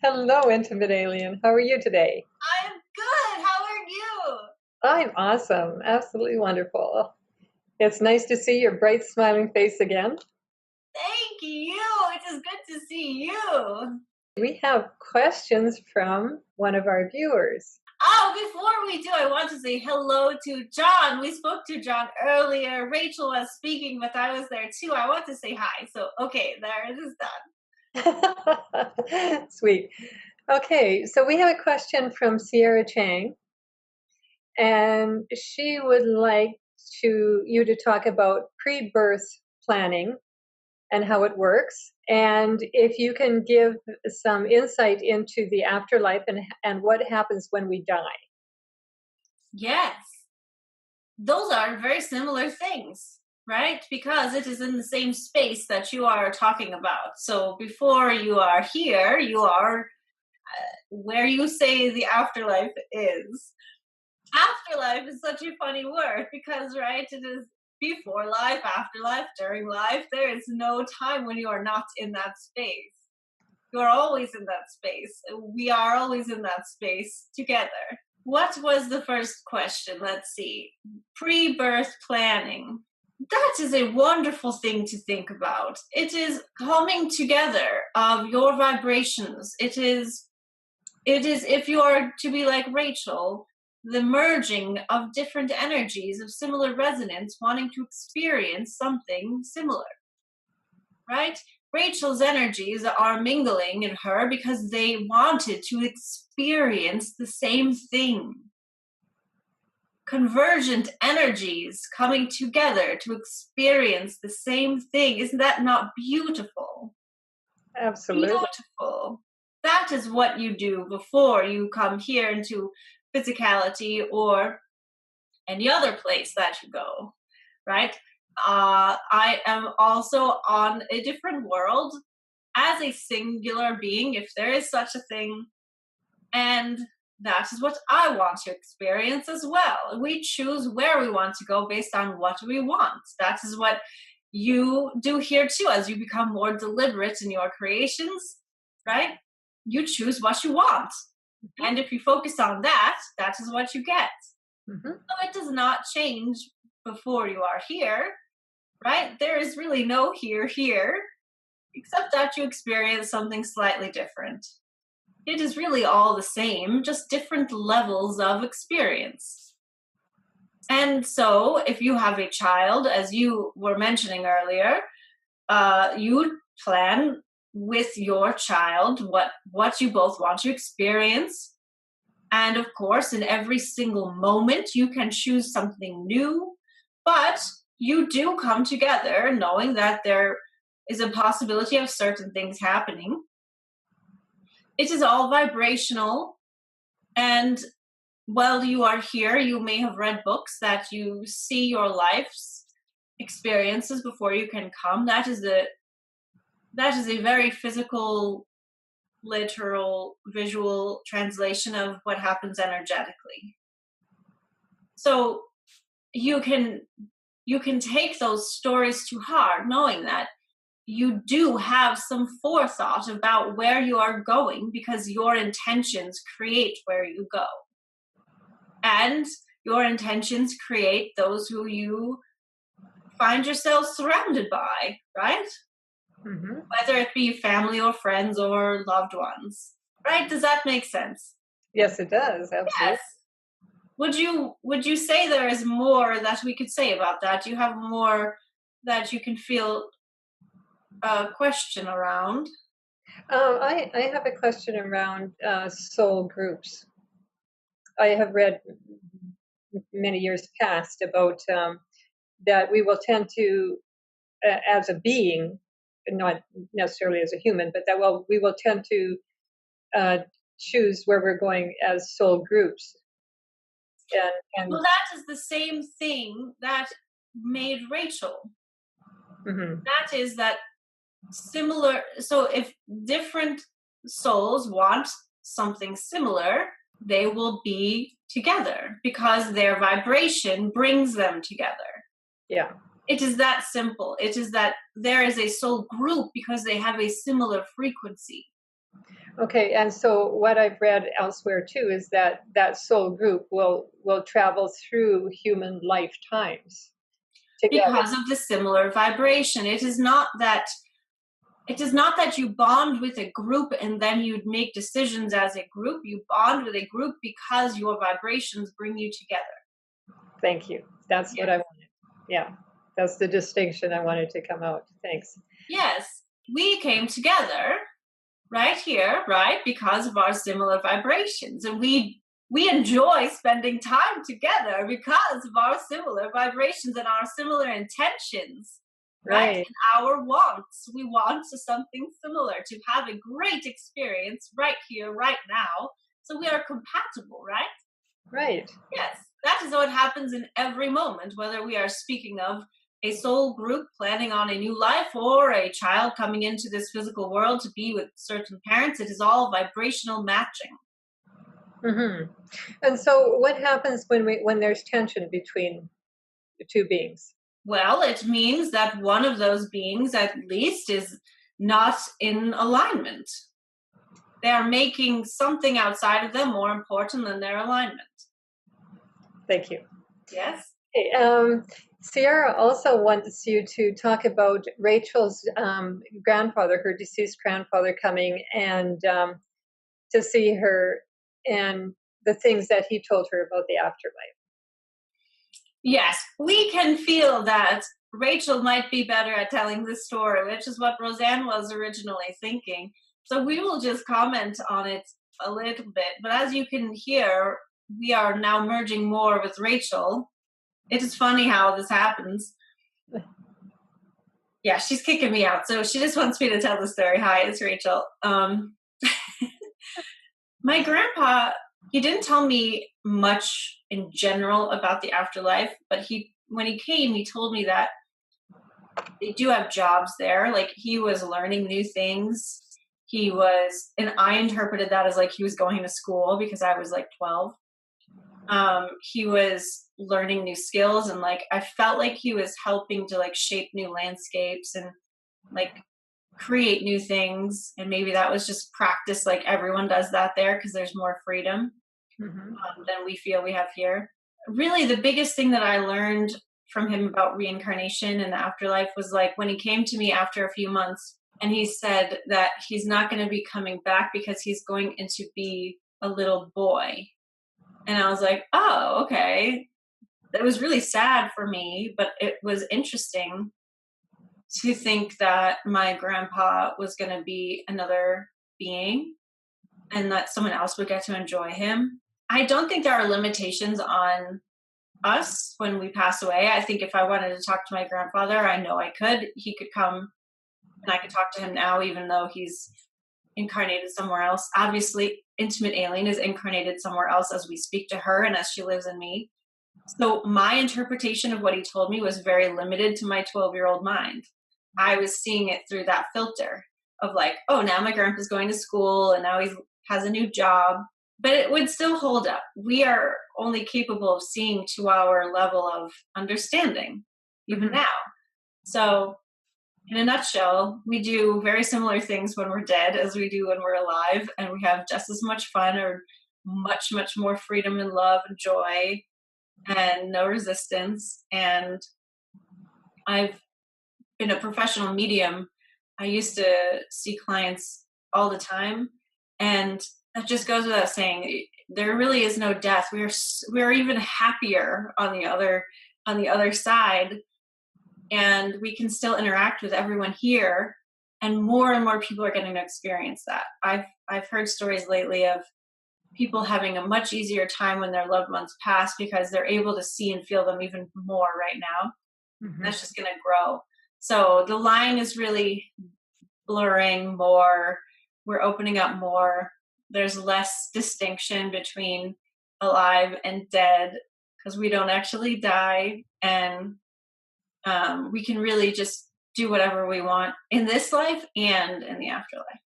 Hello, Intimate Alien. How are you today? I'm good. How are you? I'm awesome. Absolutely wonderful. It's nice to see your bright, smiling face again. Thank you. It is good to see you. We have questions from one of our viewers. Oh, before we do, I want to say hello to John. We spoke to John earlier. Rachel was speaking, but I was there too. I want to say hi. So, okay, there it is Sweet. Okay, so we have a question from Sierra Chang, and she would like you to talk about pre-birth planning and how it works. And if you can give some insight into the afterlife and what happens when we die. Yes. Those are very similar things, right? Because it is in the same space that you are talking about. So, before you are here, you are where you say the afterlife is. Afterlife is such a funny word because, right, it is before life, after life, during life. There is no time when you are not in that space. You are always in that space. We are always in that space together. What was the first question? Let's see. Pre-birth planning. That is a wonderful thing to think about. It is coming together of your vibrations. It is if you are to be like Rachel, the merging of different energies of similar resonance wanting to experience something similar, right? Rachel's energies are mingling in her because they wanted to experience the same thing. Convergent energies coming together to experience the same thing. Isn't that not beautiful? Absolutely. Beautiful. That is what you do before you come here into physicality or any other place that you go, right? I am also on a different world as a singular being, if there is such a thing, and that is what I want to experience as well. We choose where we want to go based on what we want. That is what you do here too, as you become more deliberate in your creations, right? You choose what you want. And if you focus on that, that is what you get. Mm-hmm. So it does not change before you are here, right? There is really no here, except that you experience something slightly different. It is really all the same, just different levels of experience. And so, if you have a child, as you were mentioning earlier, you plan with your child what you both want to experience. And of course, in every single moment, you can choose something new, but you do come together knowing that there is a possibility of certain things happening. It is all vibrational, and while you are here, you may have read books that you see your life's experiences before you can come. That is a very physical, literal, visual translation of what happens energetically. So you can take those stories to heart, knowing that you do have some forethought about where you are going because your intentions create where you go. And your intentions create those who you find yourself surrounded by, right? Mm-hmm. Whether it be family or friends or loved ones, right? Does that make sense? Yes, it does. Absolutely. Yes. Would you say there is more that we could say about that? Do you have more that you can feel a question around? I have a question around soul groups. I have read many years past about that we will tend to, as a being, not necessarily as a human, but that we will tend to uh, choose where we're going as soul groups. And Well, that is the same thing that made Rachel. mm-hmm. That is that similar. So if different souls want something similar, they will be together because their vibration brings them together. Yeah. It is that simple. It is that there is a soul group because they have a similar frequency. Okay, and so what I've read elsewhere too is that that soul group will travel through human lifetimes together. because of the similar vibration. It is not that you bond with a group and then you'd make decisions as a group. You bond with a group because your vibrations bring you together. Thank you. That's what I Yes. wanted. Yeah, that's the distinction I wanted to come out. Thanks. Yes. We came together right here, right, because of our similar vibrations. And we enjoy spending time together because of our similar vibrations and our similar intentions, right? Right, And our wants. We want something similar, to have a great experience right here, right now. So we are compatible, right? right. Yes, that is what happens in every moment, whether we are speaking of a soul group planning on a new life or a child coming into this physical world to be with certain parents. It is all vibrational matching. Hmm. And so, what happens when there's tension between the two beings? Well, it means that one of those beings, at least, is not in alignment. They are making something outside of them more important than their alignment. Thank you. Yes? Okay, Sierra also wants you to talk about Rachel's grandfather, her deceased grandfather, coming and to see her and the things that he told her about the afterlife. Yes, we can feel that Rachel might be better at telling this story, which is what Roseanne was originally thinking. So we will just comment on it a little bit. But as you can hear, we are now merging more with Rachel. It is funny how this happens. Yeah, she's kicking me out. So she just wants me to tell the story. Hi, it's Rachel. My grandpa, he didn't tell me much in general about the afterlife, but when he came, he told me that they do have jobs there. Like, he was learning new things. And I interpreted that as like he was going to school because I was like 12. He was learning new skills, and like I felt like he was helping to like shape new landscapes and like create new things. And maybe that was just practice, like everyone does that there because there's more freedom Hmm. than we feel we have here. Really, the biggest thing that I learned from him about reincarnation and the afterlife was like when he came to me after a few months and he said that he's not going to be coming back because he's going to be a little boy. And I was like, oh, okay. That was really sad for me, but it was interesting to think that my grandpa was going to be another being and that someone else would get to enjoy him. I don't think there are limitations on us when we pass away. I think if I wanted to talk to my grandfather, I know I could. He could come and I could talk to him now, even though he's incarnated somewhere else. Obviously, Intimate Alien is incarnated somewhere else as we speak to her and as she lives in me. So my interpretation of what he told me was very limited to my 12-year-old mind. I was seeing it through that filter of like, oh, now my grandpa's going to school and now he has a new job. But it would still hold up. We are only capable of seeing to our level of understanding, even Hmm. now. So, in a nutshell, we do very similar things when we're dead as we do when we're alive, and we have just as much fun or much, much more freedom and love and joy and no resistance. And I've been a professional medium. I used to see clients all the time, and that just goes without saying. There really is no death. We are even happier on the other side, and we can still interact with everyone here. And more people are getting to experience that. I've heard stories lately of people having a much easier time when their loved ones pass because they're able to see and feel them even more right now. Hmm. That's just going to grow. So the line is really blurring more. We're opening up more. There's less distinction between alive and dead because we don't actually die. And we can really just do whatever we want in this life and in the afterlife.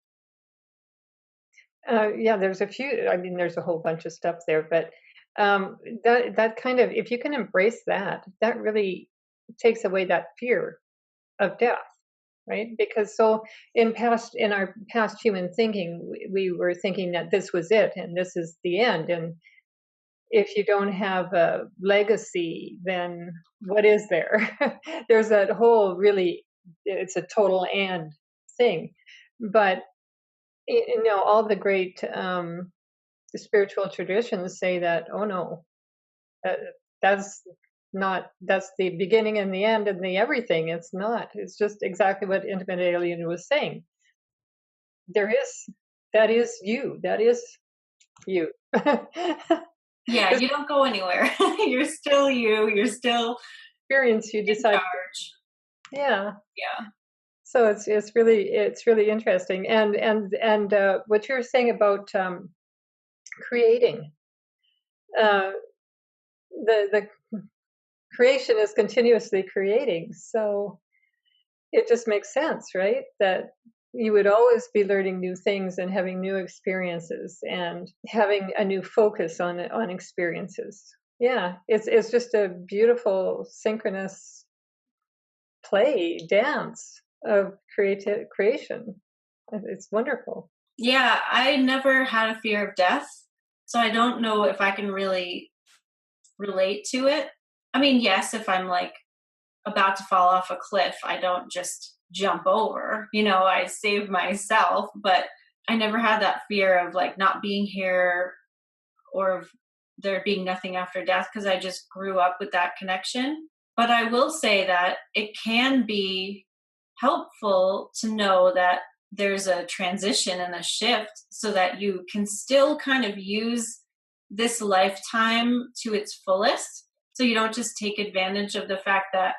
Yeah, there's a few. I mean, there's a whole bunch of stuff there, but that kind of, if you can embrace that, that really takes away that fear of death. right? Because so in our past human thinking, we were thinking that this was it and this is the end. And if you don't have a legacy, then what is there? There's that whole really, it's a total and thing. But all the great the spiritual traditions say that, oh no, that, that's that's the beginning and the end and the everything. It's not. It's just exactly what Intimate Alien was saying. There is, that is you. That is you. Yeah, you don't go anywhere. You're still you. You're still Experience you in decide. charge. Yeah. Yeah. So it's really interesting. And what you're saying about creating, uh, the creation is continuously creating. So it just makes sense, right? That you would always be learning new things and having new experiences and having a new focus on experiences. Yeah, it's just a beautiful synchronous dance of creation. It's wonderful. Yeah, I never had a fear of death, so I don't know if I can really relate to it. I mean, yes, if I'm like about to fall off a cliff, I don't just jump over. I save myself, but I never had that fear of like not being here or of there being nothing after death because I just grew up with that connection. But I will say that it can be helpful to know that there's a transition and a shift so that you can still kind of use this lifetime to its fullest. So you don't just take advantage of the fact that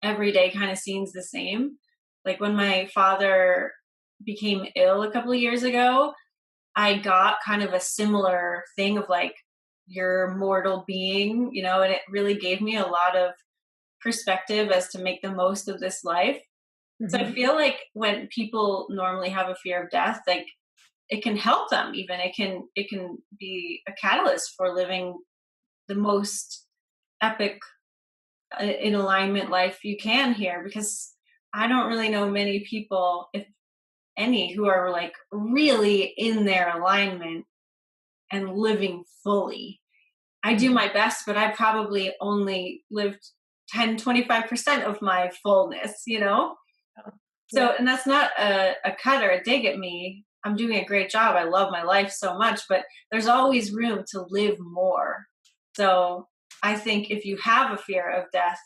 every day kind of seems the same. Like when my father became ill a couple of years ago, I got kind of a similar thing of like, you're a mortal being, and it really gave me a lot of perspective as to make the most of this life. So I Hmm. feel like when people normally have a fear of death, like it can help them even. It can be a catalyst for living the most epic in alignment life you can here, because I don't really know many people, if any, who are like really in their alignment and living fully. I do my best, but I probably only lived 10-25% of my fullness. So, Yeah. and that's not a cut or a dig at me. I'm doing a great job. I love my life so much, but there's always room to live more. So I think if you have a fear of death,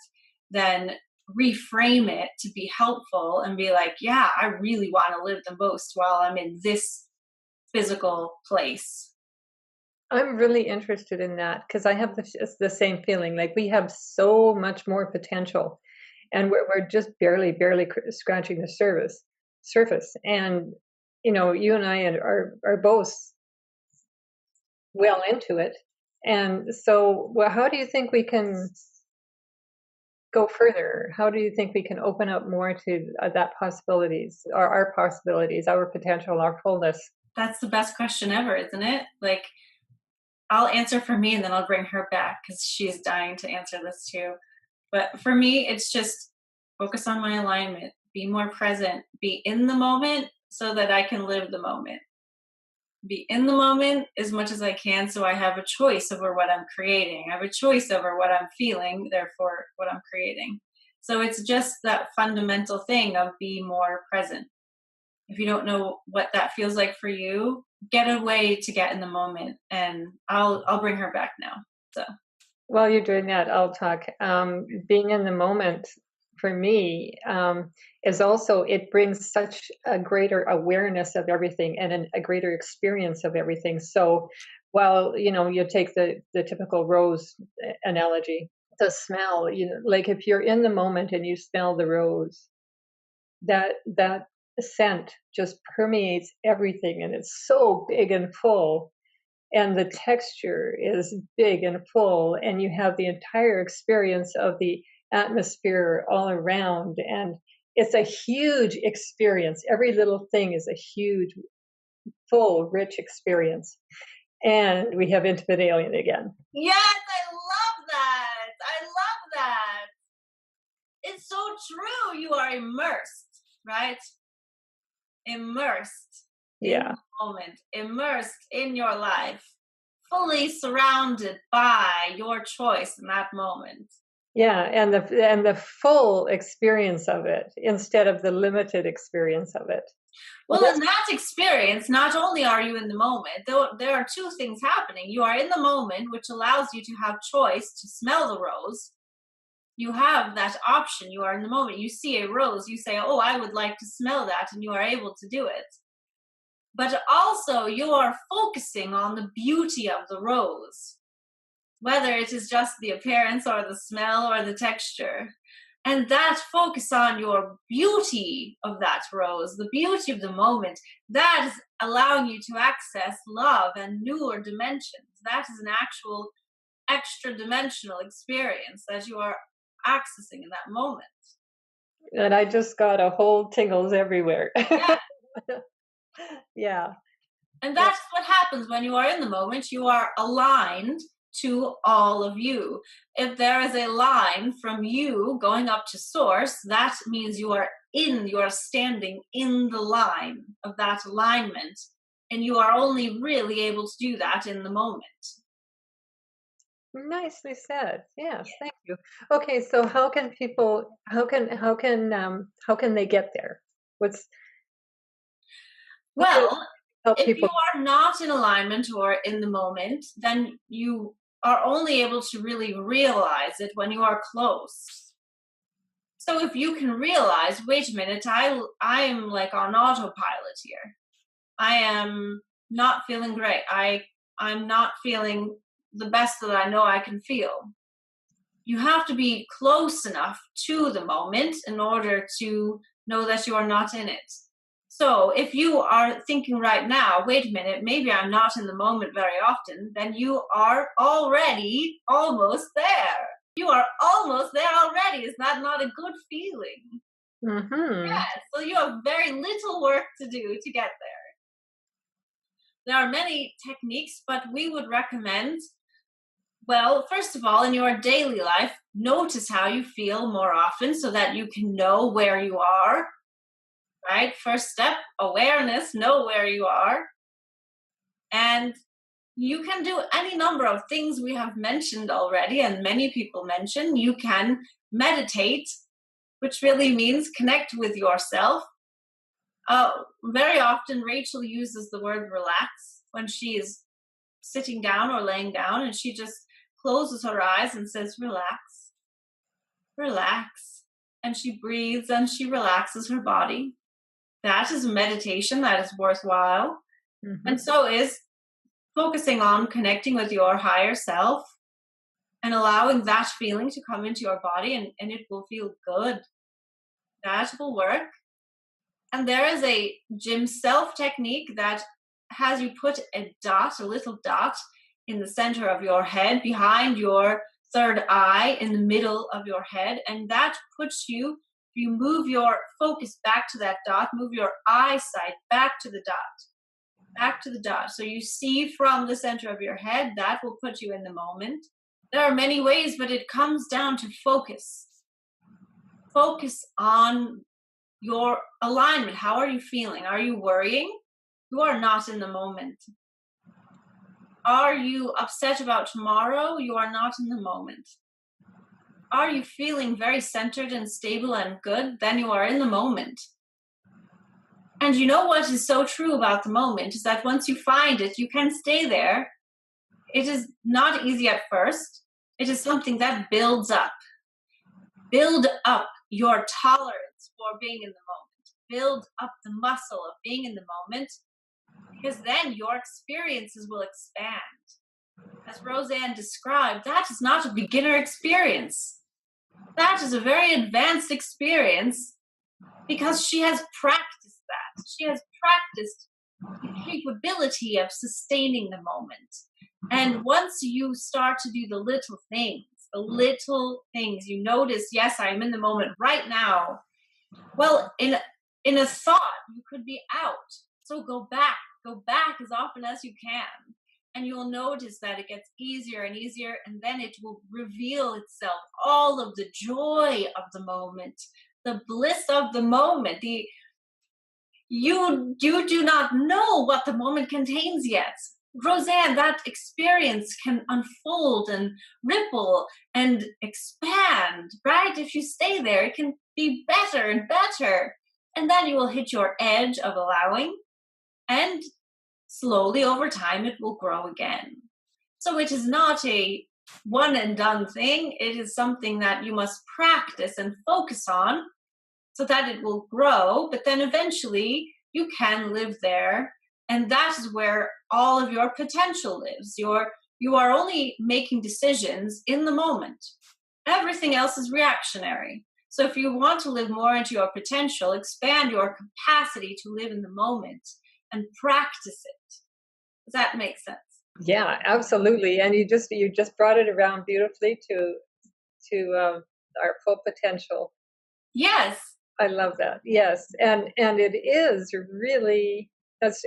then reframe it to be helpful and be like, yeah, I really want to live the most while I'm in this physical place. I'm really interested in that because I have the same feeling. Like we have so much more potential, and we're just barely scratching the surface. And you and I are both well into it. And so, well, how do you think we can go further? How do you think we can open up more to that possibilities, or our possibilities, our potential, our fullness? That's the best question ever, isn't it? Like, I'll answer for me and then I'll bring her back because she's dying to answer this too. But for me, it's just focus on my alignment, be more present, be in the moment so that I can live the moment. Be in the moment as much as I can so I have a choice over what I'm creating. I have a choice over what I'm feeling, therefore, what I'm creating. So it's just that fundamental thing of be more present. If you don't know what that feels like for you, get a way to get in the moment, and I'll bring her back now. So While you're doing that, I'll talk. Being in the moment for me is also, it brings such a greater awareness of everything and a greater experience of everything. So while, you take the typical rose analogy, the smell, like if you're in the moment and you smell the rose, that scent just permeates everything and it's so big and full, and the texture is big and full, and you have the entire experience of the atmosphere all around, and it's a huge experience. Every little thing is a huge, full, rich experience. And we have Intimate Alien again. yes, I love that. I love that. It's so true. You are immersed. right? Immersed in Yeah. the moment, immersed in your life, fully surrounded by your choice in that moment. Yeah, and the full experience of it instead of the limited experience of it. Well, in that experience, not only are you in the moment, though there are two things happening. You are in the moment, which allows you to have choice to smell the rose. You have that option. You are in the moment. You see a rose, you say, oh, I would like to smell that, and you are able to do it. But also, you are focusing on the beauty of the rose, whether it is just the appearance or the smell or the texture. And that focus on your beauty of that rose, the beauty of the moment, that is allowing you to access love and newer dimensions. That is an actual extra dimensional experience that you are accessing in that moment. And I just got a whole tingles everywhere. Yeah. Yeah. And that's what happens when you are in the moment. You are aligned to all of you. If there is a line from you going up to source, that means you are standing in the line of that alignment. And you are only really able to do that in the moment. Nicely said. Yes, thank you. Okay, so how can people how can they get there? What's Well, help if you people? are not in alignment or in the moment, then you are only able to really realize it when you are close. So if you can realize, wait a minute, I am like on autopilot here. I am not feeling great. I'm not feeling the best that I know I can feel. You have to be close enough to the moment in order to know that you are not in it. So if you are thinking right now, wait a minute, maybe I'm not in the moment very often, then you are already almost there. You are almost there already. Is that not a good feeling? Mm-hmm. Yes. So you have very little work to do to get there. There are many techniques, but we would recommend, well, first of all, in your daily life, notice how you feel more often so that you can know where you are. Right? First step, awareness, know where you are. And you can do any number of things we have mentioned already, and many people mention. You can meditate, which really means connect with yourself. Very often, Rachel uses the word relax when she is sitting down or laying down, and she just closes her eyes and says, relax, relax. And she breathes and she relaxes her body. That is a meditation that is worthwhile. Mm-hmm. And so is focusing on connecting with your higher self and allowing that feeling to come into your body, and it will feel good. That will work. And there is a gym self technique that has you put a little dot in the center of your head, behind your third eye, in the middle of your head. And that puts you, if you move your focus back to that dot, move your eyesight back to the dot. So you see from the center of your head, that will put you in the moment. There are many ways, but it comes down to focus. Focus on your alignment. How are you feeling? Are you worrying? You are not in the moment. Are you upset about tomorrow? You are not in the moment. Are you feeling very centered and stable and good? Then you are in the moment. And you know what is so true about the moment is that once you find it, you can stay there. It is not easy at first. It is something that builds up. Build up your tolerance for being in the moment. Build up the muscle of being in the moment, because then your experiences will expand. As Roseanne described, that is not a beginner experience. That is a very advanced experience because she has practiced that. She has practiced the capability of sustaining the moment. And once you start to do the little things, you notice, yes, I'm in the moment right now. Well, in a thought, you could be out. So go back as often as you can. And you'll notice that it gets easier and easier, and then it will reveal itself, all of the joy of the moment, the bliss of the moment, the you do not know what the moment contains yet. Roseanne, that experience can unfold and ripple and expand, right? If you stay there, it can be better and better. And then you will hit your edge of allowing, and slowly over time, it will grow again. So it is not a one and done thing. It is something that you must practice and focus on so that it will grow. But then eventually you can live there. And that is where all of your potential lives. You are only making decisions in the moment. Everything else is reactionary. So if you want to live more into your potential, expand your capacity to live in the moment and practice it. Does that make sense? Yeah, absolutely. And you just brought it around beautifully to our full potential. Yes. I love that. Yes, and it is really, that's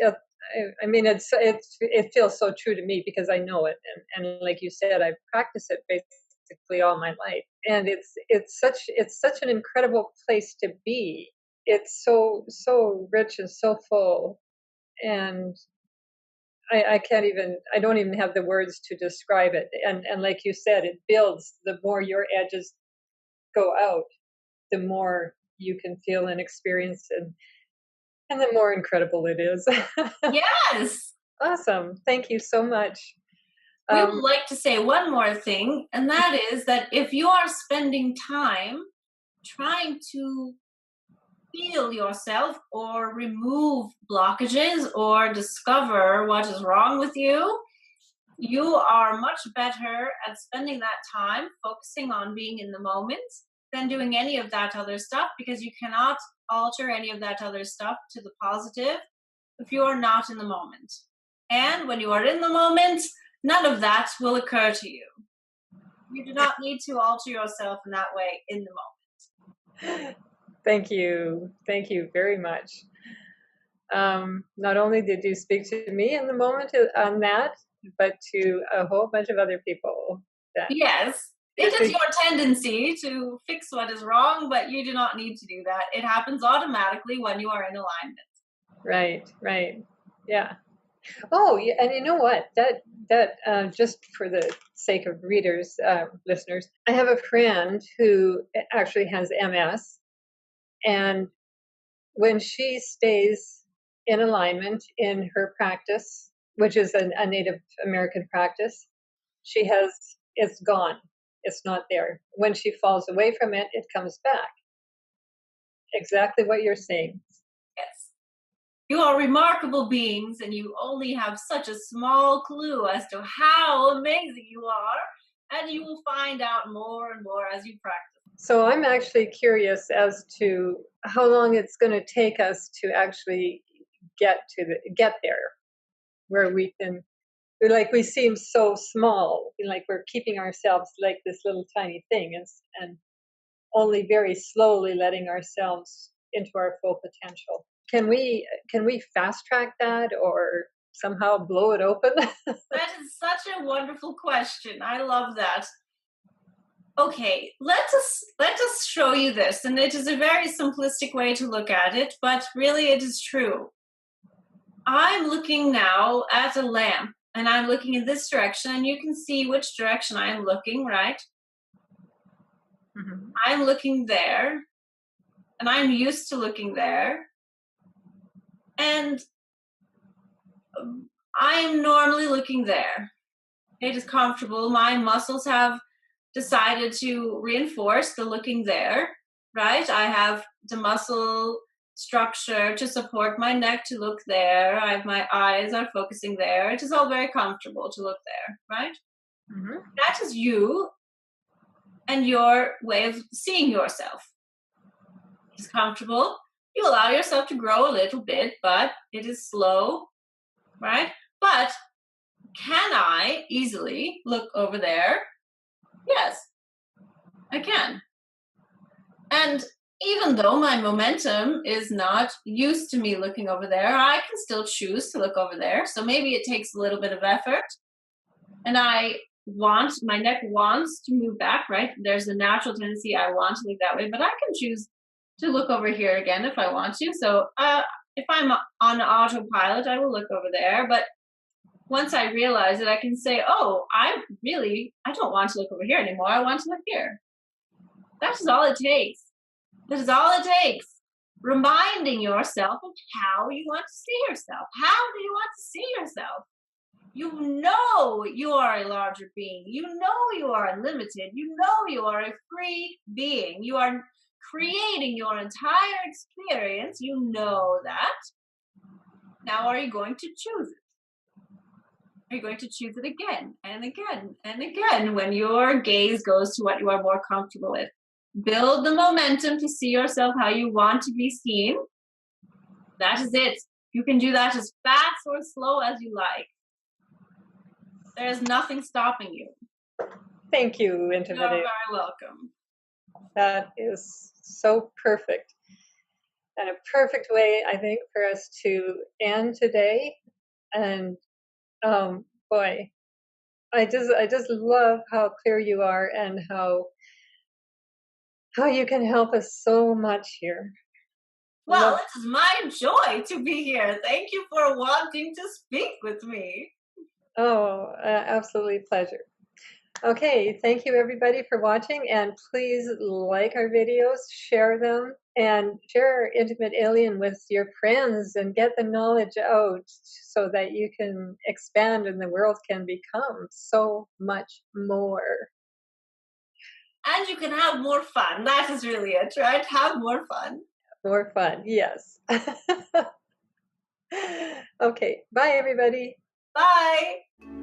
I mean, it feels so true to me because I know it, and like you said, I've practiced it basically all my life, and it's such an incredible place to be. It's so rich and so full, and I don't even have the words to describe it. And like you said, it builds. The more your edges go out, the more you can feel and experience, and the more incredible it is. Yes. Awesome. Thank you so much. We would like to say one more thing, and that is that if you are spending time trying to heal yourself or remove blockages or discover what is wrong with you, you are much better at spending that time focusing on being in the moment than doing any of that other stuff, because you cannot alter any of that other stuff to the positive if you are not in the moment. And when you are in the moment, none of that will occur to you. You do not need to alter yourself in that way in the moment. Thank you. Thank you very much. Not only did you speak to me in the moment on that, but to a whole bunch of other people. Yes. It is your tendency to fix what is wrong, but you do not need to do that. It happens automatically when you are in alignment. Right. Yeah. Oh, yeah, and you know what? That just for the sake of readers, listeners, I have a friend who actually has MS, and when she stays in alignment in her practice, which is a Native American practice, it's gone. It's not there. When she falls away from it, it comes back. Exactly what you're saying. Yes. You are remarkable beings, and you only have such a small clue as to how amazing you are, and you will find out more and more as you practice. So I'm actually curious as to how long it's going to take us to actually get there, where we can, we seem so small, like we're keeping ourselves like this little tiny thing, and only very slowly letting ourselves into our full potential. Can we fast track that, or somehow blow it open? That is such a wonderful question. I love that. Okay, let us show you this, and it is a very simplistic way to look at it, but really it is true. I'm looking now at a lamp, and I'm looking in this direction, and you can see which direction I'm looking, right? Mm-hmm. I'm looking there, and I'm used to looking there, and I'm normally looking there. It is comfortable. My muscles have decided to reinforce the looking there, right? I have the muscle structure to support my neck to look there. I have my eyes are focusing there. It is all very comfortable to look there, right? Mm-hmm. That is you and your way of seeing yourself. It's comfortable. You allow yourself to grow a little bit, but it is slow, right? But can I easily look over there? Yes, I can. And even though my momentum is not used to me looking over there, I can still choose to look over there. So maybe it takes a little bit of effort. And my neck wants to move back, right? There's a natural tendency I want to look that way, but I can choose to look over here again if I want to. So if I'm on autopilot, I will look over there. But once I realize it, I can say, oh, I don't want to look over here anymore. I want to look here. That is all it takes. That is all it takes. Reminding yourself of how you want to see yourself. How do you want to see yourself? You know you are a larger being. You know you are unlimited. You know you are a free being. You are creating your entire experience. You know that. Now, are you going to choose it? Are you going to choose it again and again and again when your gaze goes to what you are more comfortable with? Build the momentum to see yourself how you want to be seen. That is it. You can do that as fast or as slow as you like. There is nothing stopping you. Thank you, Intimate. You're very welcome. That is so perfect. And a perfect way, I think, for us to end today. And boy, I just love how clear you are and how you can help us so much here. Well, it is my joy to be here. Thank you for wanting to speak with me. Oh, absolutely pleasure. Okay, thank you everybody for watching, and please like our videos, share them, and share Intimate Alien with your friends and get the knowledge out so that you can expand and the world can become so much more. And you can have more fun. That is really it, right? Have more fun. More fun, yes. Okay, bye everybody. Bye.